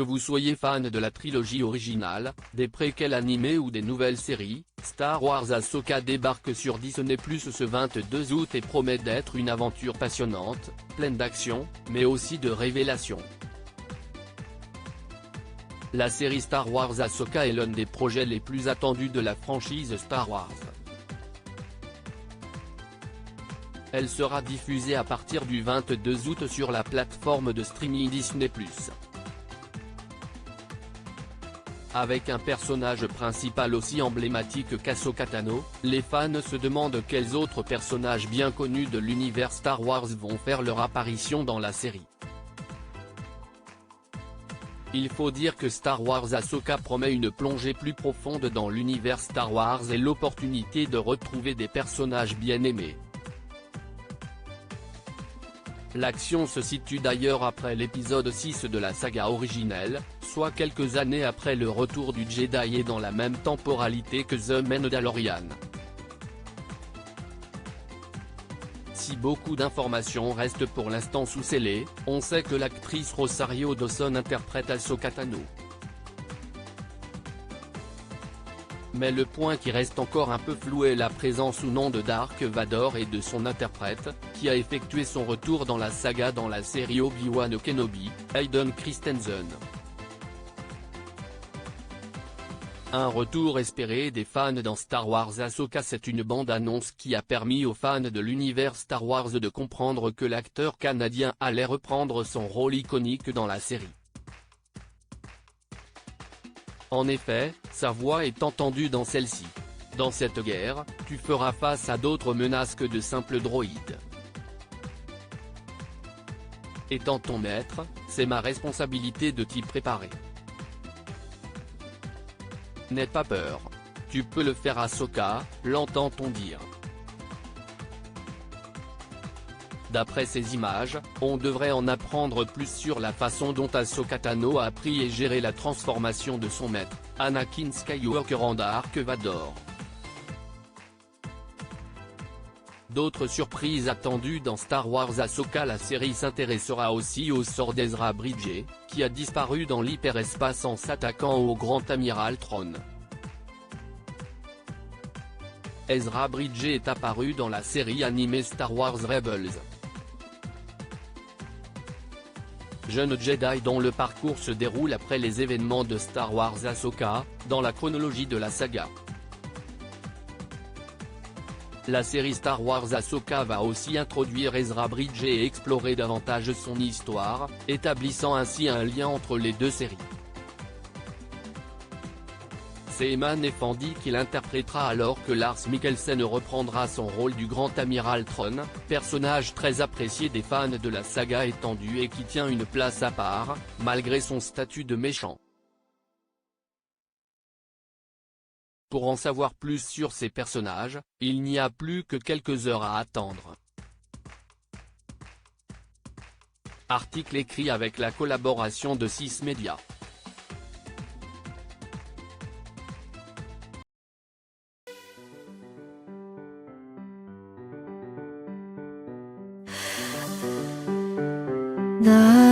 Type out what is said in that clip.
vous soyez fan de la trilogie originale, des préquels animés ou des nouvelles séries, Star Wars Ahsoka débarque sur Disney+ ce 22 août et promet d'être une aventure passionnante, pleine d'action, mais aussi de révélations. La série Star Wars Ahsoka est l'un des projets les plus attendus de la franchise Star Wars. Elle sera diffusée à partir du 22 août sur la plateforme de streaming Disney+. Avec un personnage principal aussi emblématique qu'Ahsoka Tano, les fans se demandent quels autres personnages bien connus de l'univers Star Wars vont faire leur apparition dans la série. Il faut dire que Star Wars Ahsoka promet une plongée plus profonde dans l'univers Star Wars et l'opportunité de retrouver des personnages bien aimés. L'action se situe d'ailleurs après l'épisode 6 de la saga originelle, soit quelques années après le retour du Jedi et dans la même temporalité que The Mandalorian. Si beaucoup d'informations restent pour l'instant sous scellées, on sait que l'actrice Rosario Dawson interprète Ahsoka Tano. Mais le point qui reste encore un peu flou est la présence ou non de Dark Vador et de son interprète, qui a effectué son retour dans la saga dans la série Obi-Wan Kenobi, Hayden Christensen. Un retour espéré des fans dans Star Wars Ahsoka. C'est une bande-annonce qui a permis aux fans de l'univers Star Wars de comprendre que l'acteur canadien allait reprendre son rôle iconique dans la série. En effet, sa voix est entendue dans celle-ci. Dans cette guerre, tu feras face à d'autres menaces que de simples droïdes. Étant ton maître, c'est ma responsabilité de t'y préparer. N'aie pas peur. Tu peux le faire Ahsoka, l'entend-on dire. D'après ces images, on devrait en apprendre plus sur la façon dont Ahsoka Tano a appris et géré la transformation de son maître, Anakin Skywalker en Dark Vador. D'autres surprises attendues dans Star Wars Ahsoka. La série s'intéressera aussi au sort d'Ezra Bridger, qui a disparu dans l'hyperespace en s'attaquant au Grand Amiral Thrawn. Ezra Bridger est apparu dans la série animée Star Wars Rebels. Jeune Jedi dont le parcours se déroule après les événements de Star Wars Ahsoka, dans la chronologie de la saga. La série Star Wars Ahsoka va aussi introduire Ezra Bridger et explorer davantage son histoire, établissant ainsi un lien entre les deux séries. C'est Eman Effendi qui l'interprétera alors que Lars Mikkelsen reprendra son rôle du Grand Amiral Thrawn, personnage très apprécié des fans de la saga étendue et qui tient une place à part, malgré son statut de méchant. Pour en savoir plus sur ces personnages, il n'y a plus que quelques heures à attendre. Article écrit avec la collaboration de 6 médias. 나